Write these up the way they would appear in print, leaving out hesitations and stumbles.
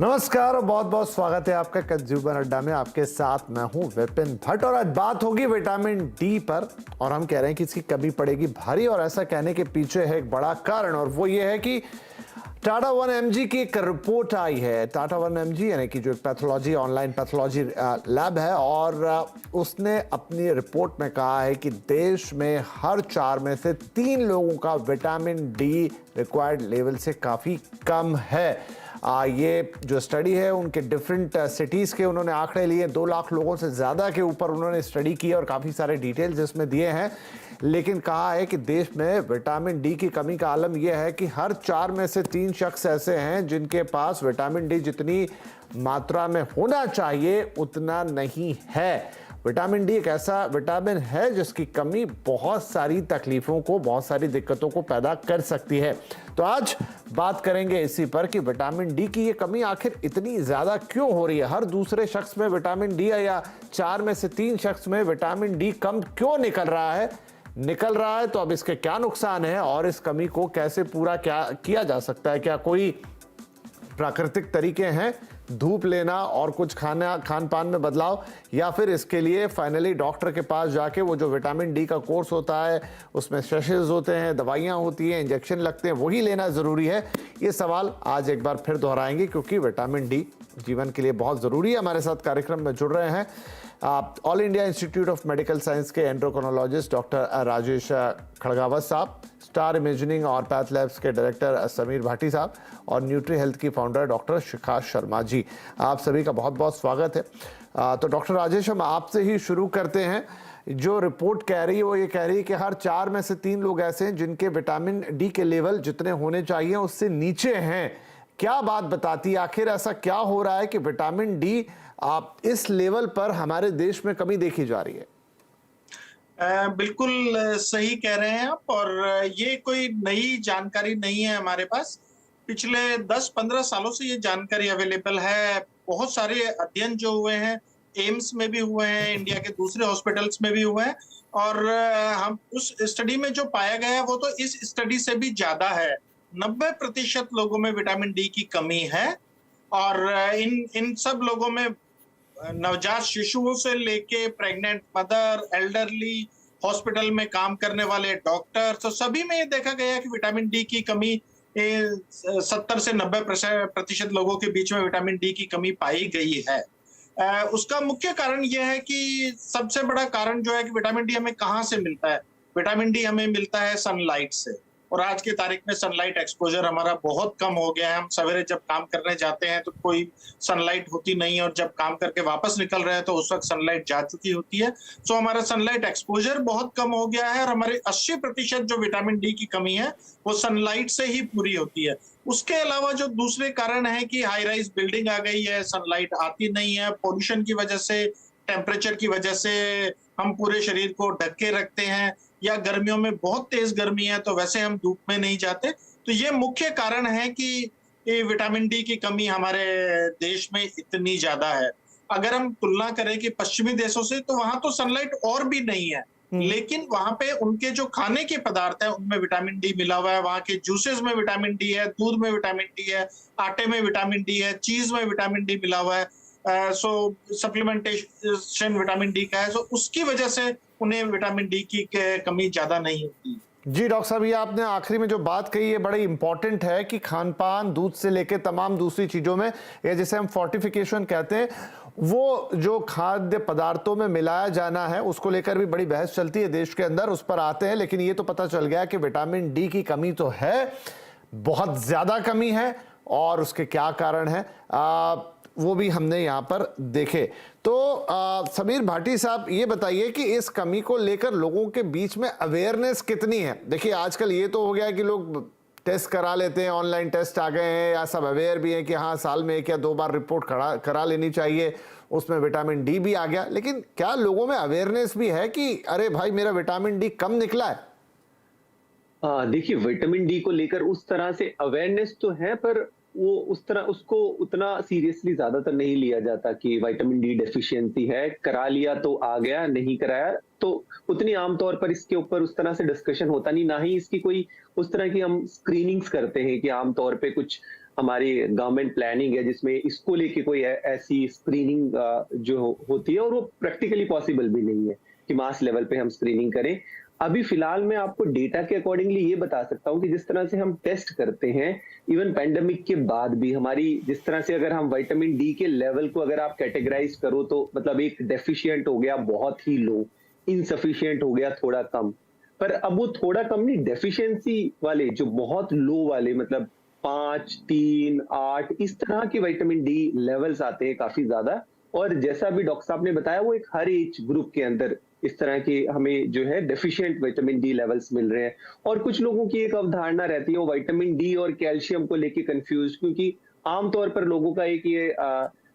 नमस्कार और बहुत बहुत स्वागत है आपका कंज्यूमर अड्डा में। आपके साथ मैं हूं विपिन भट्ट और आज बात होगी विटामिन डी पर। और हम कह रहे हैं कि इसकी कमी पड़ेगी भारी, और ऐसा कहने के पीछे है एक बड़ा कारण, और वो ये है कि टाटा 1mg की एक रिपोर्ट आई है। टाटा 1mg यानी कि जो पैथोलॉजी ऑनलाइन पैथोलॉजी लैब है, और उसने अपनी रिपोर्ट में कहा है कि देश में हर 4 में से 3 लोगों का विटामिन डी रिक्वायर्ड लेवल से काफ़ी कम है। ये जो स्टडी है उनके डिफरेंट सिटीज़ के उन्होंने आंकड़े लिए, 2 लाख लोगों से ज़्यादा के ऊपर उन्होंने स्टडी की और काफ़ी सारे डिटेल्स इसमें दिए हैं। लेकिन कहा है कि देश में विटामिन डी की कमी का आलम यह है कि हर 4 में से 3 शख्स ऐसे हैं जिनके पास विटामिन डी जितनी मात्रा में होना चाहिए उतना नहीं है। विटामिन डी एक ऐसा विटामिन है जिसकी कमी बहुत सारी तकलीफों को, बहुत सारी दिक्कतों को पैदा कर सकती है। तो आज बात करेंगे इसी पर कि विटामिन डी की ये कमी आखिर इतनी ज्यादा क्यों हो रही है। हर दूसरे शख्स में विटामिन डी है, या 4 में से 3 शख्स में विटामिन डी कम क्यों निकल रहा है तो अब इसके क्या नुकसान है और इस कमी को कैसे पूरा क्या किया जा सकता है। क्या कोई प्राकृतिक तरीके हैं, धूप लेना और कुछ खान पान में बदलाव, या फिर इसके लिए फाइनली डॉक्टर के पास जाके वो जो विटामिन डी का कोर्स होता है उसमें सेशंस होते हैं, दवाइयाँ होती हैं, इंजेक्शन लगते हैं, वही लेना ज़रूरी है। ये सवाल आज एक बार फिर दोहराएंगे क्योंकि विटामिन डी जीवन के लिए बहुत ज़रूरी है। हमारे साथ कार्यक्रम में जुड़ रहे हैं all India institute of medical science के एंड्रोक्रोनोलॉजिस्ट डॉक्टर राजेश खड़गावत साहब, स्टार इमेजिंग और पैथ लैब्स के डायरेक्टर समीर भाटी साहब, और न्यूट्री हेल्थ की फाउंडर डॉक्टर शिखा शर्मा जी। आप सभी का बहुत बहुत स्वागत है। तो डॉक्टर राजेश, हम आपसे ही शुरू करते हैं। जो रिपोर्ट कह रही है वो ये कह रही है कि हर 4 में से 3 लोग ऐसे हैं जिनके विटामिन डी के लेवल जितने होने चाहिए उससे नीचे हैं। क्या बात बताती है, आखिर ऐसा क्या हो रहा है कि विटामिन डी आप इस लेवल पर हमारे देश में कमी देखी जा रही है? बिल्कुल सही कह रहे हैं आप। और ये कोई नई जानकारी नहीं है हमारे पास। पिछले 10-15 सालों से ये जानकारी अवेलेबल है। बहुत सारे अध्ययन जो हुए हैं, एम्स में भी हुए हैं, इंडिया के दूसरे हॉस्पिटल्स में भी हुए हैं, और हम उस स्टडी में जो पाया गया है वो तो इस स्टडी से भी ज्यादा है। 90% लोगों में विटामिन डी की कमी है, और इन इन सब लोगों में नवजात शिशुओं से लेके प्रेग्नेंट मदर, एल्डरली, हॉस्पिटल में काम करने वाले डॉक्टर, तो सभी में ये देखा गया है कि विटामिन डी की कमी 70 से 90% लोगों के बीच में विटामिन डी की कमी पाई गई है। उसका मुख्य कारण यह है कि सबसे बड़ा कारण जो है कि विटामिन डी हमें कहाँ से मिलता है। विटामिन डी हमें मिलता है सनलाइट से, और आज की तारीख में सनलाइट एक्सपोजर हमारा बहुत कम हो गया है। हम सवेरे जब काम करने जाते हैं तो कोई सनलाइट होती नहीं है, और जब काम करके वापस निकल रहे हैं तो उस वक्त सनलाइट जा चुकी होती है। सो हमारा सनलाइट एक्सपोजर बहुत कम हो गया है, और हमारे 80% जो विटामिन डी की कमी है वो सनलाइट से ही पूरी होती है। उसके अलावा जो दूसरे कारण है कि हाई राइज बिल्डिंग आ गई है, सनलाइट आती नहीं है, पोल्यूशन की वजह से, टेम्परेचर की वजह से हम पूरे शरीर को ढक के रखते हैं, या गर्मियों में बहुत तेज गर्मी है तो वैसे हम धूप में नहीं जाते। तो ये मुख्य कारण है कि ये विटामिन डी की कमी हमारे देश में इतनी ज्यादा है। अगर हम तुलना करें कि पश्चिमी देशों से, तो वहां तो सनलाइट और भी नहीं है, लेकिन वहां पे उनके जो खाने के पदार्थ है उनमें विटामिन डी मिला हुआ है। वहां के जूसेस में विटामिन डी है, दूध में विटामिन डी है, आटे में विटामिन डी है, चीज में विटामिन डी मिला हुआ है। सो सप्लीमेंटेशन विटामिन डी का है, सो उसकी वजह से उन्हें विटामिन डी की कमी ज्यादा नहीं होती। जी डॉक्टर साहब, ये आपने आखिरी में जो बात कही है बड़ी इंपॉर्टेंट है कि खान पान, दूध से लेके तमाम दूसरी चीजों में, या जिसे हम फोर्टिफिकेशन कहते हैं, वो जो खाद्य पदार्थों में मिलाया जाना है उसको लेकर भी बड़ी बहस चलती है देश के अंदर, उस पर आते हैं। लेकिन ये तो पता चल गया कि विटामिन डी की कमी तो है, बहुत ज्यादा कमी है, और उसके क्या कारण है वो भी हमने यहाँ पर देखे। तो समीर भाटी साहब, ये बताइए कि इस कमी को लेकर लोगों के बीच में अवेयरनेस कितनी है। देखिए आजकल ये तो हो गया कि लोग टेस्ट करा लेते हैं, ऑनलाइन टेस्ट आ गए हैं, या सब अवेयर भी हैं कि हाँ साल में 1 या 2 बार रिपोर्ट करा लेनी चाहिए, उसमें विटामिन डी भी आ गया। लेकिन क्या लोगों में अवेयरनेस भी है कि अरे भाई मेरा विटामिन डी कम निकला है? देखिए, विटामिन डी को लेकर उस तरह से अवेयरनेस तो है, पर वो उस तरह उसको उतना सीरियसली ज्यादातर नहीं लिया जाता कि विटामिन डी डेफिशिएंसी है, करा लिया तो आ गया, नहीं कराया तो उतनी आमतौर पर इसके ऊपर उस तरह से डिस्कशन होता नहीं, ना ही इसकी कोई उस तरह की हम स्क्रीनिंग्स करते हैं कि आमतौर पे कुछ हमारी गवर्नमेंट प्लानिंग है जिसमें इसको लेके कोई ऐसी स्क्रीनिंग जो होती है, और वो प्रैक्टिकली पॉसिबल भी नहीं है कि मास लेवल पे हम स्क्रीनिंग करें। अभी फिलहाल मैं आपको डेटा के अकॉर्डिंगली ये बता सकता हूँ कि जिस तरह से हम टेस्ट करते हैं, इवन पैंडेमिक के बाद भी हमारी जिस तरह से अगर हम विटामिन डी के लेवल को अगर आप कैटेगराइज करो तो मतलब एक डेफिशिएंट हो गया बहुत ही लो, इनसफिशिएंट हो गया थोड़ा कम। पर अब वो थोड़ा कम नहीं, डेफिशिएंसी वाले जो बहुत लो वाले मतलब 5, 3, 8 इस तरह के विटामिन डी लेवल्स आते हैं काफी ज्यादा। और जैसा अभी डॉक्टर साहब ने बताया, वो एक हर एज ग्रुप के अंदर इस तरह के हमें जो है डेफिशिएंट विटामिन डी लेवल्स मिल रहे हैं। और कुछ लोगों की एक अवधारणा रहती है वो विटामिन डी और कैल्शियम को लेके कंफ्यूज, क्योंकि आमतौर पर लोगों का एक ये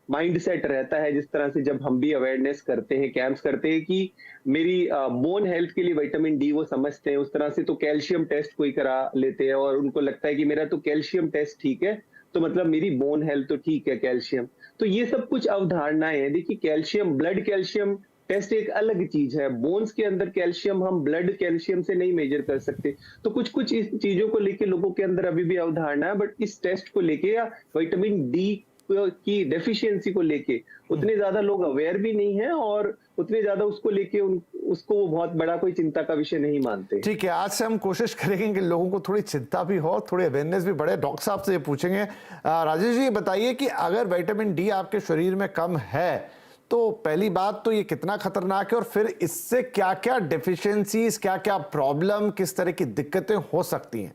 माइंड सेट रहता है, जिस तरह से जब हम भी अवेयरनेस करते हैं, कैंप्स करते हैं कि मेरी बोन हेल्थ के लिए विटामिन डी वो समझते हैं, उस तरह से तो कैल्शियम टेस्ट कोई करा लेते हैं और उनको लगता है कि मेरा तो कैल्शियम टेस्ट ठीक है तो मतलब मेरी बोन हेल्थ तो ठीक है कैल्शियम। तो ये सब कुछ अवधारणाएं हैं। देखिए कैल्शियम, ब्लड कैल्शियम टेस्ट एक अलग चीज है, बोन्स के अंदर कैल्शियम हम ब्लड कैल्शियम से नहीं मेजर कर सकते। तो कुछ कुछ इस चीजों को लेके लोगों के अंदर अभी भी अवधारणा है, बट इस टेस्ट को लेके या विटामिन डी की डेफिशिएंसी को लेके उतने ज्यादा लोग अवेयर भी नहीं है और उतने ज्यादा उसको लेके उसको वो बहुत बड़ा कोई चिंता का विषय नहीं मानते। ठीक है, आज से हम कोशिश करेंगे कि लोगों को थोड़ी चिंता भी हो, थोड़ी अवेयरनेस भी बढ़े। डॉक्टर साहब से ये पूछेंगे। राजेश जी बताइए कि अगर विटामिन डी आपके शरीर में कम है तो पहली बात तो ये कितना खतरनाक है और फिर इससे क्या क्या डेफिशिएंसीज, क्या क्या प्रॉब्लम, किस तरह की दिक्कतें हो सकती हैं?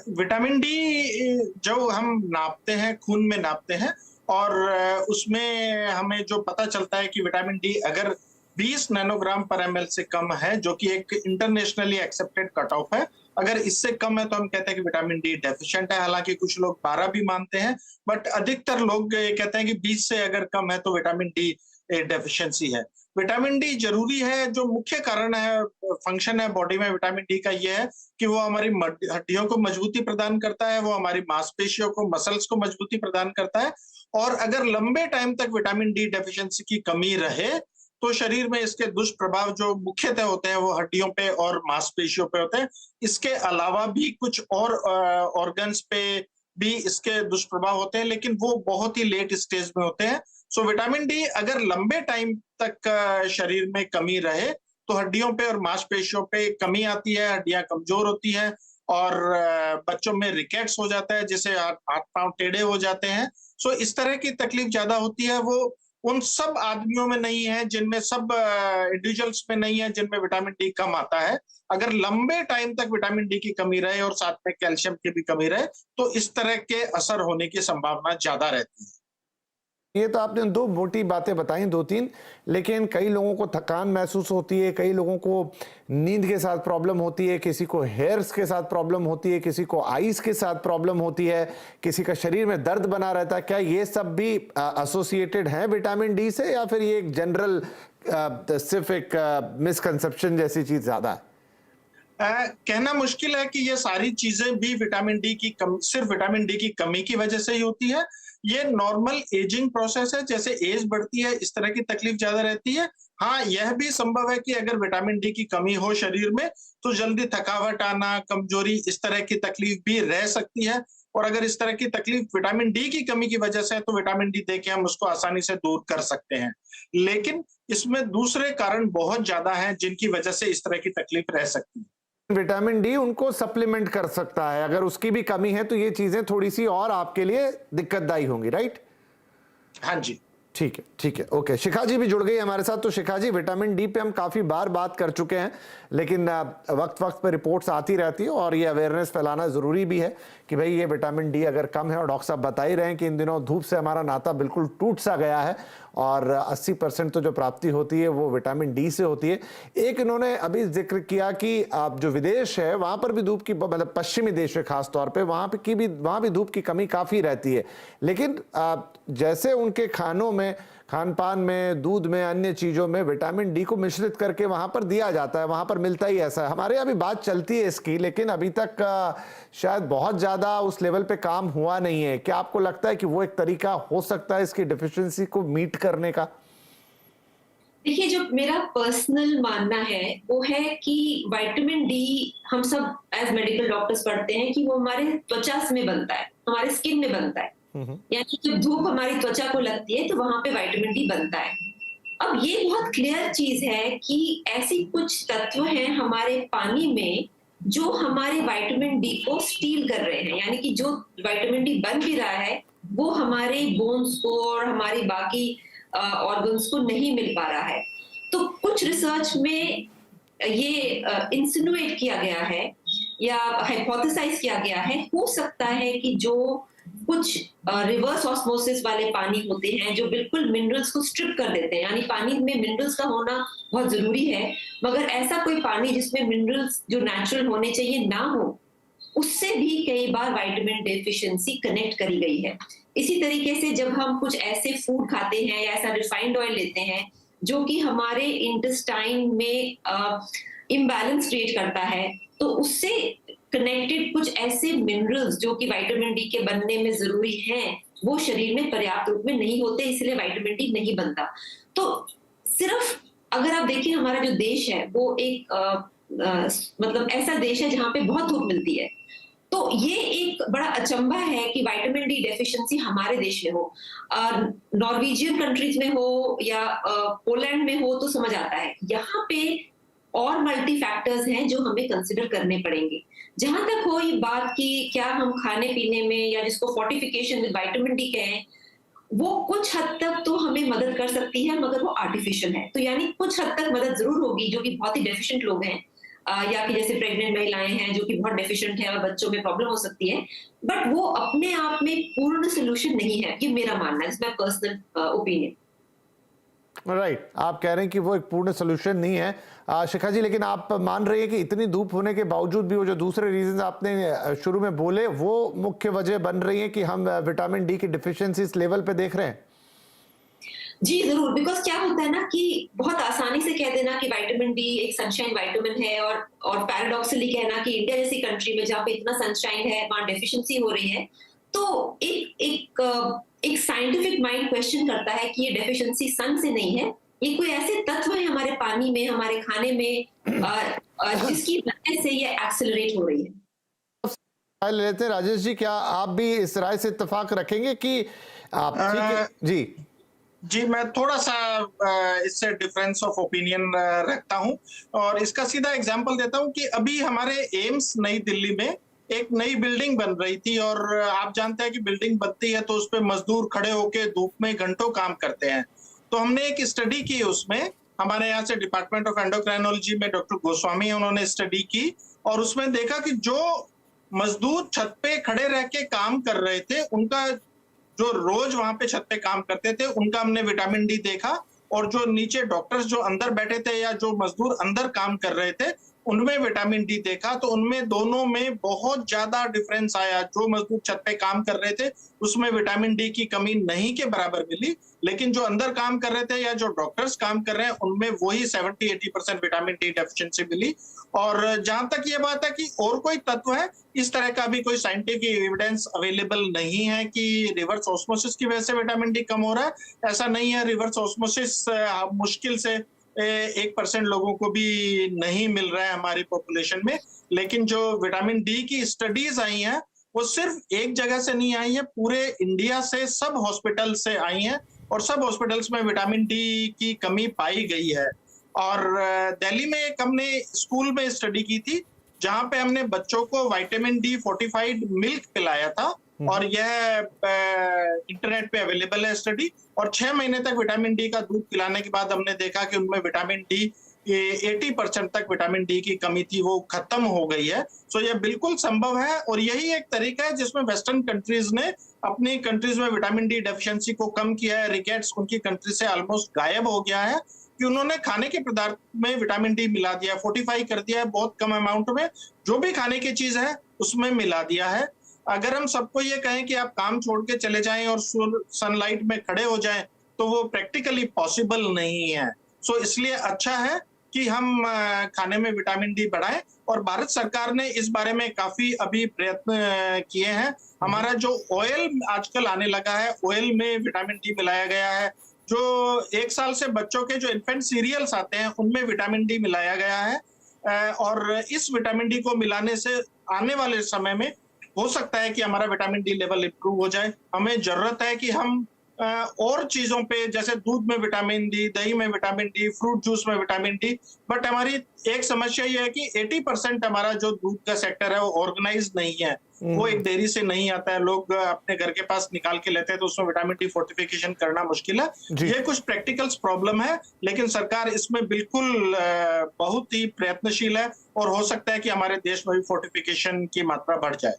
विटामिन डी जो हम नापते हैं, खून में नापते हैं और उसमें हमें जो पता चलता है कि विटामिन डी अगर 20 नैनोग्राम पर एमएल से कम है, जो कि एक इंटरनेशनली एक्सेप्टेड कट ऑफ है, अगर इससे कम है तो हम कहते हैं कि विटामिन डी डेफिशिएंट है। हालांकि कुछ लोग 12 भी मानते हैं, बट अधिकतर लोग ये कहते हैं कि 20 से अगर कम है तो विटामिन डी डेफिशिएंसी है। विटामिन डी जरूरी है, जो मुख्य कारण है, फंक्शन है बॉडी में विटामिन डी का, ये है कि वो हमारी हड्डियों को मजबूती प्रदान करता है, वो हमारी मांसपेशियों को, मसल्स को मजबूती प्रदान करता है। और अगर लंबे टाइम तक विटामिन डी डेफिशिएंसी की कमी रहे तो शरीर में इसके दुष्प्रभाव जो मुख्यतः होते हैं वो हड्डियों पे और मांसपेशियों पे होते हैं। इसके अलावा भी कुछ और ऑर्गन्स पे भी इसके दुष्प्रभाव होते हैं, लेकिन वो बहुत ही लेट स्टेज में होते हैं। सो विटामिन डी अगर लंबे टाइम तक शरीर में कमी रहे तो हड्डियों पे और मांसपेशियों पे कमी आती है, हड्डियां कमजोर होती है और बच्चों में रिकेट्स हो जाता है, जिससे हाथ पांव टेढ़े हो जाते हैं। सो इस तरह की तकलीफ ज्यादा होती है। वो उन सब आदमियों में नहीं है जिनमें, सब इंडिविजुअल्स में नहीं है जिनमें विटामिन डी कम आता है। अगर लंबे टाइम तक विटामिन डी की कमी रहे और साथ में कैल्शियम की भी कमी रहे तो इस तरह के असर होने की संभावना ज्यादा रहती है। ये तो आपने दो मोटी बातें बताई, दो तीन, लेकिन कई लोगों को थकान महसूस होती है, कई लोगों को नींद के साथ प्रॉब्लम होती है, किसी को हेयर्स के साथ प्रॉब्लम होती है, किसी को आईज के साथ प्रॉब्लम होती है, किसी का शरीर में दर्द बना रहता है। क्या ये सब भी एसोसिएटेड है विटामिन डी से, या फिर ये एक जनरल सिर्फ एक मिसकंसेप्शन जैसी चीज ज्यादा है? कहना मुश्किल है कि ये सारी चीजें भी विटामिन डी की सिर्फ विटामिन डी की कमी की वजह से ही होती है। ये नॉर्मल एजिंग प्रोसेस है, जैसे एज बढ़ती है इस तरह की तकलीफ ज्यादा रहती है। हाँ, यह भी संभव है कि अगर विटामिन डी की कमी हो शरीर में तो जल्दी थकावट आना, कमजोरी, इस तरह की तकलीफ भी रह सकती है। और अगर इस तरह की तकलीफ विटामिन डी की कमी की वजह से है तो विटामिन डी दे के हम उसको आसानी से दूर कर सकते हैं। लेकिन इसमें दूसरे कारण बहुत ज्यादा हैं जिनकी वजह से इस तरह की तकलीफ रह सकती है। विटामिन डी उनको सप्लीमेंट कर सकता है, अगर उसकी भी कमी है तो ये चीजें थोड़ी सी और आपके लिए दिक्कतदायी होंगी, राइट? हाँ जी, ठीक है, ठीक है, ओके। शिखा जी भी जुड़ गई हमारे साथ। तो शिखा जी, विटामिन डी पे हम काफी बार बात कर चुके हैं, लेकिन वक्त वक्त पर रिपोर्ट्स आती रहती है और ये अवेयरनेस फैलाना जरूरी भी है कि भाई ये विटामिन डी अगर कम है, और डॉक्टर साहब बता ही रहे हैं कि इन दिनों धूप से हमारा नाता बिल्कुल टूट सा गया है और 80% तो जो प्राप्ति होती है वो विटामिन डी से होती है। एक इन्होंने अभी जिक्र किया कि जो विदेश है वहां पर भी धूप की, मतलब पश्चिमी देश है खासतौर पे, वहां भी धूप की कमी काफी रहती है, लेकिन जैसे उनके खानों में, खान पान में, दूध में, अन्य चीजों में विटामिन डी को मिश्रित करके वहां पर दिया जाता है, वहां पर मिलता ही ऐसा है। हमारे यहाँ भी बात चलती है इसकी, लेकिन अभी तक शायद बहुत ज्यादा उस लेवल पे काम हुआ नहीं है। क्या आपको लगता है कि वो एक तरीका हो सकता है इसकी डेफिशिएंसी को मीट करने का? देखिए, जो मेरा पर्सनल मानना है वो है कि विटामिन डी हम सब एज मेडिकल डॉक्टर्स पढ़ते हैं कि वो हमारे त्वचा में बनता है, हमारे स्किन में बनता है। यानी जब धूप हमारी त्वचा को लगती है तो वहां पे विटामिन डी बनता है। अब ये बहुत क्लियर चीज है कि ऐसी कुछ तत्व हैं हमारे पानी में जो हमारे विटामिन डी को स्टील कर रहे हैं, यानी कि जो विटामिन डी बन भी रहा है वो हमारे बोन्स को और हमारी बाकी ऑर्गन्स को नहीं मिल पा रहा है। तो कुछ रिसर्च में ये इंसिनुएट किया गया है या हाइपोथेसाइज किया गया है, हो सकता है कि जो कुछ रिवर्स ऑस्मोसिस वाले पानी होते हैं जो बिल्कुल मिनरल्स को स्ट्रिप कर देते हैं, यानी पानी में मिनरल्स का होना बहुत जरूरी है, मगर ऐसा कोई पानी जिसमें मिनरल्स जो नेचुरल होने चाहिए ना हो, उससे भी कई बार विटामिन डेफिशिएंसी कनेक्ट करी गई है। इसी तरीके से जब हम कुछ ऐसे फूड खाते हैं या ऐसा रिफाइंड ऑयल लेते हैं जो कि हमारे इंटेस्टाइन में इम्बैलेंस क्रिएट करता है, तो उससे कनेक्टेड कुछ ऐसे मिनरल्स जो कि विटामिन डी के बनने में जरूरी हैं वो शरीर में पर्याप्त रूप में नहीं होते, इसलिए विटामिन डी नहीं बनता। तो सिर्फ अगर आप देखिए हमारा जो देश है वो एक मतलब ऐसा देश है जहाँ पे बहुत धूप मिलती है, तो ये एक बड़ा अचंभा है कि विटामिन डी डेफिशिएंसी हमारे देश में हो। नॉर्वेजियन कंट्रीज में हो या पोलैंड में हो तो समझ आता है, यहाँ पे और मल्टी फैक्टर्स हैं जो हमें कंसिडर करने पड़ेंगे। जहां तक हो ये बात कि क्या हम खाने पीने में या जिसको फोर्टिफिकेशन विद विटामिन डी कहें, वो कुछ हद तक तो हमें मदद कर सकती है, मगर वो आर्टिफिशियल है। तो यानी कुछ हद तक मदद जरूर होगी जो कि बहुत ही डेफिशिएंट लोग हैं, या कि जैसे प्रेग्नेंट महिलाएं हैं जो कि बहुत डेफिशिएंट है और बच्चों में प्रॉब्लम हो सकती है, बट वो अपने आप में पूर्ण सोल्यूशन नहीं है, ये मेरा मानना है, it's my personal opinion. Right, आप कह रहे हैं कि वो एक पूर्ण सोल्यूशन नहीं है शिखा जी, लेकिन आप मान रही है कि इतनी धूप होने के बावजूद भी वो जो दूसरे रीजन आपने शुरू में बोले वो मुख्य वजह बन रही है कि हम विटामिन डी की डिफिशियंसी इस लेवल पे देख रहे हैं? जी जरूर, बिकॉज क्या होता है ना कि बहुत आसानी से कह देना कि विटामिन डी एक सनशाइन विटामिन है, और पैराडॉक्सली कहना कि इंडिया जैसी कंट्री में जहाँ पे इतना सनशाइन है वहां डेफिशिएंसी हो रही है, तो एक साइंटिफिक माइंड क्वेश्चन करता है कि ये डेफिशिएंसी सन से नहीं है, ये कोई ऐसे तत्व है हमारे पानी में, हमारे खाने में जिसकी वजह से ये एक्सेलरेट हो रही है। लेते हैं राजेश जी, क्या आप भी इस राय से इत्तेफाक रखेंगे कि आप ठीक है? जी, मैं थोड़ा सा इससे डिफरेंस ऑफ ओपिनियन रखता हूं और इसका सीधा एग्जांपल देता हूं कि अभी हमारे एम्स नई दिल्ली में एक नई बिल्डिंग बन रही थी, और आप जानते हैं कि बिल्डिंग बनती है तो उस पे मजदूर खड़े होके धूप में घंटों काम करते हैं। तो हमने एक स्टडी की उसमें, हमारे यहाँ से डिपार्टमेंट ऑफ एंडोक्राइनोलॉजी में डॉक्टर गोस्वामी है, उन्होंने स्टडी की और उसमें देखा कि जो मजदूर छत पे खड़े रह के काम कर रहे थे, उनका जो रोज वहां पे छत पे काम करते थे उनका हमने विटामिन डी देखा, और जो नीचे डॉक्टर्स जो अंदर बैठे थे या जो मजदूर अंदर काम कर रहे थे उनमें विटामिन डी देखा, तो उनमें दोनों में बहुत ज्यादा डिफरेंस आया। जो मजदूर छत पे काम कर रहे थे उसमें विटामिन डी की कमी नहीं के बराबर मिली, लेकिन जो अंदर काम कर रहे थे या जो डॉक्टर्स काम कर रहे हैं उनमें वही 70-80% विटामिन डी डेफिशिएंसी मिली। और जहां तक ये बात है कि और कोई तत्व है, इस तरह का भी कोई साइंटिफिक एविडेंस अवेलेबल नहीं है कि रिवर्स ऑस्मोसिस की वजह से विटामिन डी कम हो रहा है। ऐसा नहीं है, रिवर्स ऑस्मोसिस मुश्किल से 1% लोगों को भी नहीं मिल रहा है हमारी पॉपुलेशन में, लेकिन जो विटामिन डी की स्टडीज आई हैं वो सिर्फ एक जगह से नहीं आई है, पूरे इंडिया से सब हॉस्पिटल से आई हैं, और सब हॉस्पिटल्स में विटामिन डी की कमी पाई गई है। और दिल्ली में एक हमने स्कूल में स्टडी की थी जहां पे हमने बच्चों को विटामिन डी फोर्टिफाइड मिल्क पिलाया था, और यह इंटरनेट पे अवेलेबल है स्टडी, और 6 महीने तक विटामिन डी का दूध पिलाने के बाद हमने देखा कि उनमें विटामिन डी 80% तक विटामिन डी की कमी थी, वो खत्म हो गई है। सो यह बिल्कुल संभव है, और यही एक तरीका है जिसमें वेस्टर्न कंट्रीज ने अपनी कंट्रीज में विटामिन डी डेफिशिएंसी को कम किया है। रिकेट्स उनकी कंट्री से ऑलमोस्ट गायब हो गया है कि उन्होंने खाने के पदार्थ में विटामिन डी मिला दिया, फोर्टिफाई कर दिया है, बहुत कम अमाउंट में जो भी खाने की चीज है उसमें मिला दिया है। अगर हम सबको ये कहें कि आप काम छोड़ के चले जाएं और सनलाइट में खड़े हो जाएं, तो वो प्रैक्टिकली पॉसिबल नहीं है। सो इसलिए अच्छा है कि हम खाने में विटामिन डी बढ़ाएं, और भारत सरकार ने इस बारे में काफी अभी प्रयत्न किए हैं। हमारा जो ऑयल आजकल आने लगा है, ऑयल में विटामिन डी मिलाया गया है, जो 1 साल से बच्चों के जो इन्फेंट सीरियल्स आते हैं उनमें विटामिन डी मिलाया गया है। और इस विटामिन डी को मिलाने से आने वाले समय में हो सकता है कि हमारा विटामिन डी लेवल इंप्रूव हो जाए। हमें जरूरत है कि हम और चीजों पे, जैसे दूध में विटामिन डी, दही में विटामिन डी, फ्रूट जूस में विटामिन डी। बट हमारी एक समस्या ये है कि 80% हमारा जो दूध का सेक्टर है वो ऑर्गेनाइज नहीं है। वो एक डेयरी से नहीं आता है, लोग अपने घर के पास निकाल के लेते हैं, तो उसमें विटामिन डी फोर्टिफिकेशन करना मुश्किल है। ये कुछ प्रैक्टिकल्स प्रॉब्लम है, लेकिन सरकार इसमें बिल्कुल बहुत ही प्रयत्नशील है और हो सकता है कि हमारे देश में भी फोर्टिफिकेशन की मात्रा बढ़ जाए।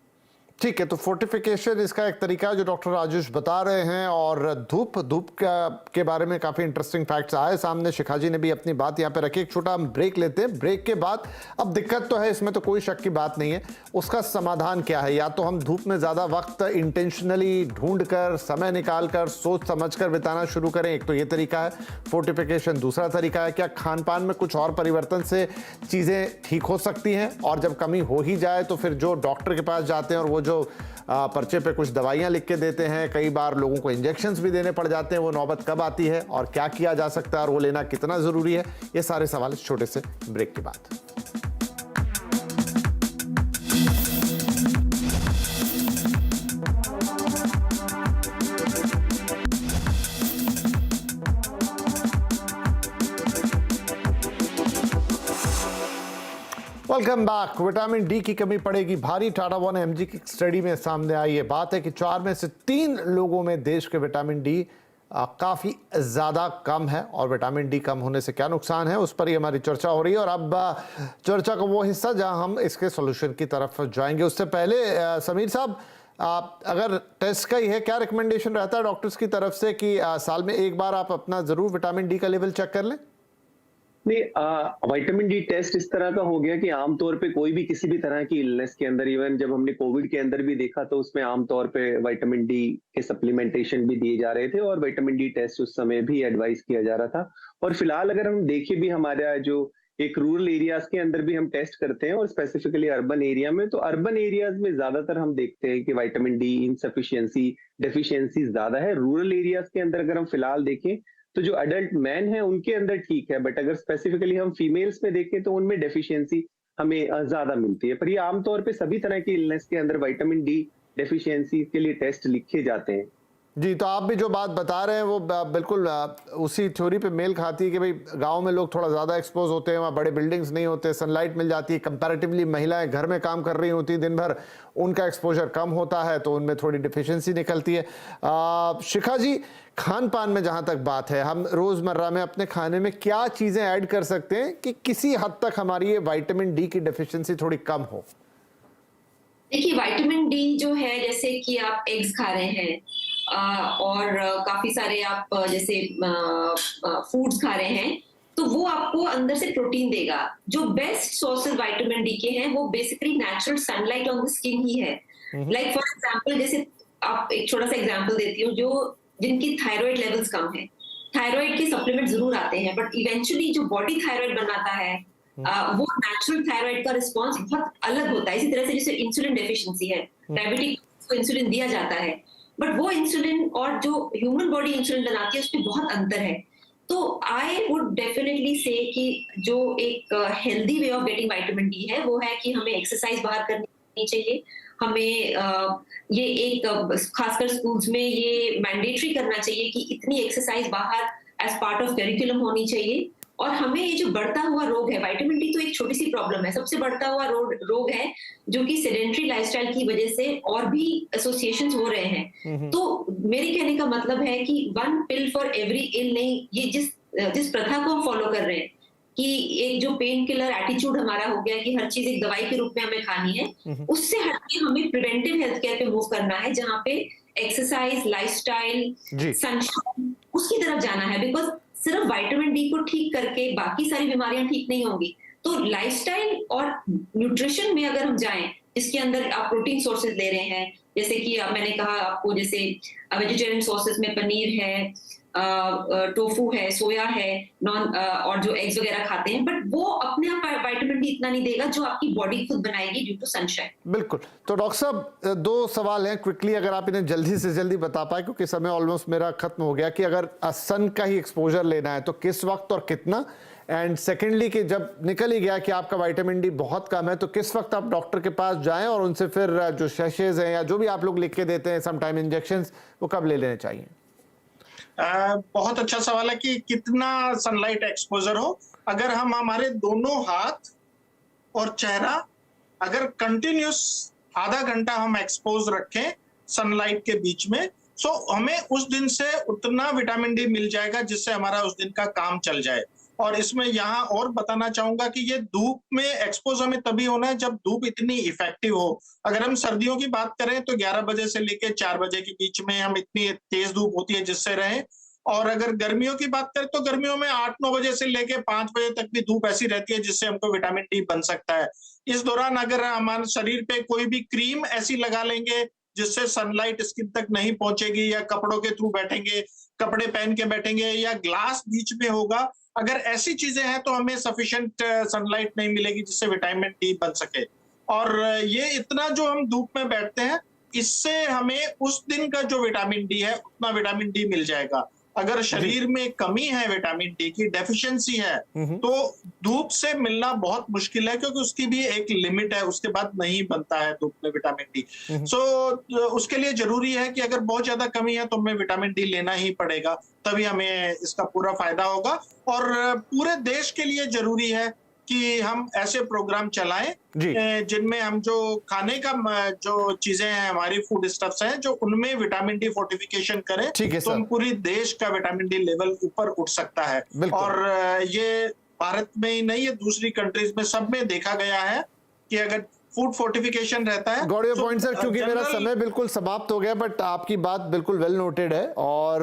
ठीक है, तो फोर्टिफिकेशन इसका एक तरीका है जो डॉक्टर राजेश बता रहे हैं। और धूप के बारे में काफ़ी इंटरेस्टिंग फैक्ट्स आए सामने। शिखा जी ने भी अपनी बात यहाँ पे रखी। एक छोटा हम ब्रेक लेते हैं। ब्रेक के बाद, अब दिक्कत तो है, इसमें तो कोई शक की बात नहीं है, उसका समाधान क्या है? या तो हम धूप में ज़्यादा वक्त इंटेंशनली ढूंढ कर, समय निकाल कर, सोच समझ कर बिताना शुरू करें, एक तो ये तरीका है फोर्टिफिकेशन। दूसरा तरीका है क्या खान पान में कुछ और परिवर्तन से चीज़ें ठीक हो सकती हैं, और जब कमी हो ही जाए तो फिर जो डॉक्टर के पास जाते हैं और वो जो पर्चे पे कुछ दवाइयां लिख के देते हैं, कई बार लोगों को इंजेक्शंस भी देने पड़ जाते हैं, वो नौबत कब आती है और क्या किया जा सकता है और वो लेना कितना ज़रूरी है, ये सारे सवाल इस छोटे से ब्रेक के बाद। Welcome back. विटामिन डी की कमी पड़ेगी भारी। टाटा वन एमजी की स्टडी में सामने आई ये बात है कि 4 में से 3 लोगों में देश के विटामिन डी काफ़ी ज़्यादा कम है। और विटामिन डी कम होने से क्या नुकसान है, उस पर ही हमारी चर्चा हो रही है। और अब चर्चा का वो हिस्सा जहां हम इसके सॉल्यूशन की तरफ जाएंगे। उससे पहले समीर साहब, अगर टेस्ट का ही है, क्या रिकमेंडेशन रहता है डॉक्टर्स की तरफ से कि साल में एक बार आप अपना ज़रूर विटामिन डी का लेवल चेक कर लें? नहीं, विटामिन डी टेस्ट इस तरह का हो गया कि आमतौर पे कोई भी किसी भी तरह की इलनेस के अंदर, इवन जब हमने कोविड के अंदर भी देखा तो उसमें आमतौर पे विटामिन डी के सप्लीमेंटेशन भी दिए जा रहे थे और विटामिन डी टेस्ट उस समय भी एडवाइस किया जा रहा था। और फिलहाल अगर हम देखें भी हमारा जो एक रूरल एरियाज के अंदर भी हम टेस्ट करते हैं और स्पेसिफिकली अर्बन एरिया में, तो अर्बन एरियाज में ज्यादातर हम देखते हैं कि विटामिन डी इनसफिशियंसी, डेफिशिएंसी ज्यादा है। रूरल एरियाज के अंदर अगर हम फिलहाल देखें तो जो अडल्ट मैन है उनके अंदर ठीक है, बट अगर स्पेसिफिकली हम फीमेल्स में देखें तो उनमें डेफिशिएंसी हमें ज्यादा मिलती है। पर ये आमतौर पे सभी तरह की इलनेस के अंदर विटामिन डी डेफिशिएंसी के लिए टेस्ट लिखे जाते हैं। जी, तो आप भी जो बात बता रहे हैं वो बिल्कुल उसी थ्योरी पे मेल खाती है कि भाई गांव में लोग थोड़ा ज़्यादा एक्सपोज होते हैं, वहाँ बड़े बिल्डिंग्स नहीं होते, सनलाइट मिल जाती है। कंपैरेटिवली महिलाएं घर में काम कर रही होती दिन भर, उनका एक्सपोजर कम होता है, तो उनमें थोड़ी डिफिशियंसी निकलती है। शिखा जी, खान पान में जहाँ तक बात है, हम रोज़मर्रा में अपने खाने में क्या चीज़ें ऐड कर सकते हैं कि किसी हद तक हमारी ये विटामिन डी की डेफिशिएंसी थोड़ी कम हो? देखिए, विटामिन डी जो है, जैसे कि आप एग्स खा रहे हैं और काफी सारे आप जैसे फूड्स खा रहे हैं, तो वो आपको अंदर से प्रोटीन देगा। जो बेस्ट सोर्सेज विटामिन डी के हैं वो basically natural sunlight on the skin ही है। लाइक फॉर एग्जांपल, जैसे आप एक छोटा सा एग्जांपल देती हूँ, जो जिनकी थायराइड लेवल्स कम है, थायराइड के सप्लीमेंट जरूर आते हैं, बट इवेंचुअली जो बॉडी थायराइड बनाता है वो नेचुरल थायराइड का रिस्पॉन्स बहुत अलग होता है। इसी तरह से जैसे इंसुलिन डेफिशिएंसी है, डायबिटिक को इंसुलिन दिया जाता है, बट वो इंसुलिन और जो ह्यूमन बॉडी इंसुलिन बनाती है उसमें बहुत अंतर है। तो आई वुड डेफिनेटली से कि जो एक healthy way of getting vitamin D है वो है कि हमें एक्सरसाइज बाहर करनी चाहिए। हमें ये एक खासकर स्कूल्स में ये मैंडेटरी करना चाहिए कि इतनी एक्सरसाइज बाहर एज पार्ट ऑफ करिकुलम होनी चाहिए। और हमें ये जो बढ़ता हुआ रोग है, विटामिन डी तो एक छोटी सी प्रॉब्लम है, सबसे बढ़ता हुआ रोग है जो कि सेडेंटरी लाइफस्टाइल की वजह से और भी एसोसिएशंस हो रहे हैं। तो मेरे कहने का मतलब है कि वन पिल फॉर एवरी इल नहीं, ये जिस प्रथा को हम फॉलो कर रहे हैं कि एक जो पेन किलर एटीट्यूड हमारा हो गया कि हर चीज एक दवाई के रूप में हमें खानी है, उससे हटके हमें प्रिवेंटिव हेल्थ केयर पे मूव करना है, जहाँ पे एक्सरसाइज, लाइफस्टाइल, सनशाइन, उसकी तरफ जाना है। बिकॉज सिर्फ विटामिन डी को ठीक करके बाकी सारी बीमारियां ठीक नहीं होंगी। तो लाइफस्टाइल और न्यूट्रिशन में अगर हम जाएं, इसके अंदर आप प्रोटीन सोर्सेज ले रहे हैं, जैसे कि मैंने कहा आपको, जैसे वेजिटेरियन सोर्सेज में पनीर है, टोफू है, सोया है, और जो एग्स वगैरह खाते हैं, बट वो अपने आप विटामिन डी इतना नहीं देगा जो आपकी बॉडी खुद बनाएगी ड्यू टू सनशाइन। बिल्कुल। तो डॉक्टर साहब, दो सवाल हैं, क्विकली अगर आप इन्हें जल्दी से जल्दी बता पाए, क्योंकि समय ऑलमोस्ट मेरा खत्म हो गया, कि अगर सन का ही एक्सपोजर लेना है तो किस वक्त और कितना, एंड सेकेंडली कि जब निकल ही गया कि आपका विटामिन डी बहुत कम है तो किस वक्त आप डॉक्टर के पास जाएं और उनसे फिर जो सेशेज हैं या जो भी आप लोग लिख के देते हैं समटाइम इंजेक्शंस, वो कब ले लेने चाहिए? बहुत अच्छा सवाल है कि कितना सनलाइट एक्सपोजर हो। अगर हम हमारे दोनों हाथ और चेहरा अगर कंटिन्यूस आधा घंटा हम एक्सपोज रखें सनलाइट के बीच में, सो हमें उस दिन से उतना विटामिन डी मिल जाएगा जिससे हमारा उस दिन का काम चल जाए। और इसमें यहाँ और बताना चाहूंगा कि ये धूप में एक्सपोज हमें तभी होना है जब धूप इतनी इफेक्टिव हो। अगर हम सर्दियों की बात करें तो 11 बजे से लेकर 4 बजे के बीच में हम इतनी तेज धूप होती है जिससे रहें। और अगर गर्मियों की बात करें तो गर्मियों में 8-9 बजे से लेकर 5 बजे तक भी धूप ऐसी रहती है जिससे हमको विटामिन डी बन सकता है। इस दौरान अगर हमारे शरीर पे कोई भी क्रीम ऐसी लगा लेंगे जिससे सनलाइट स्किन तक नहीं पहुंचेगी, या कपड़ों के थ्रू बैठेंगे, कपड़े पहन के बैठेंगे, या ग्लास बीच में होगा, अगर ऐसी चीजें हैं तो हमें सफिशिएंट सनलाइट नहीं मिलेगी जिससे विटामिन डी बन सके। और ये इतना जो हम धूप में बैठते हैं इससे हमें उस दिन का जो विटामिन डी है उतना विटामिन डी मिल जाएगा। अगर शरीर में कमी है, विटामिन डी की डेफिशिएंसी है, तो धूप से मिलना बहुत मुश्किल है, क्योंकि उसकी भी एक लिमिट है, उसके बाद नहीं बनता है धूप में विटामिन डी। सो उसके लिए जरूरी है कि अगर बहुत ज्यादा कमी है तो हमें विटामिन डी लेना ही पड़ेगा, तभी हमें इसका पूरा फायदा होगा। और पूरे देश के लिए जरूरी है कि हम ऐसे प्रोग्राम चलाएं जिनमें हम जो खाने का जो चीजें हैं, हमारी फूड स्टफ्स हैं, जो उनमें विटामिन डी फोर्टिफिकेशन करें, तो हम पूरी देश का विटामिन डी लेवल ऊपर उठ सकता है। और ये भारत में ही नहीं, ये दूसरी कंट्रीज में सब में देखा गया है कि अगर फूड फोर्टिफिकेशन रहता है। गॉट योर पॉइंट सर, क्योंकि मेरा समय बिल्कुल समाप्त हो गया, बट आपकी बात बिल्कुल वेल नोटेड है। और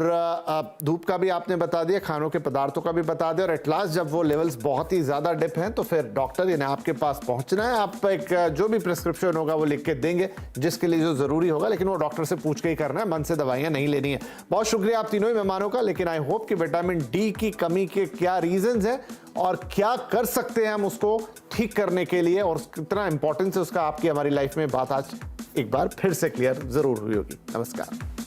धूप का भी आपने बता दिया, खानों के पदार्थों का भी बता दिया, और एट लास्ट जब वो लेवल्स बहुत ही ज्यादा डिप हैं तो फिर डॉक्टर यानी आपके पास पहुंचना है। आप एक जो भी प्रिस्क्रिप्शन होगा वो लिख के देंगे जिसके लिए जो जरूरी होगा, लेकिन वो डॉक्टर से पूछ के ही करना है, मन से दवाइयां नहीं लेनी है। बहुत शुक्रिया आप तीनों ही मेहमानों का, लेकिन आई होप कि विटामिन डी की कमी के क्या रीजंस हैं और क्या कर सकते हैं हम उसको ठीक करने के लिए, और कितना इंपॉर्टेंस है उसका आपकी हमारी लाइफ में, बात आज एक बार फिर से क्लियर जरूर हुई होगी। नमस्कार।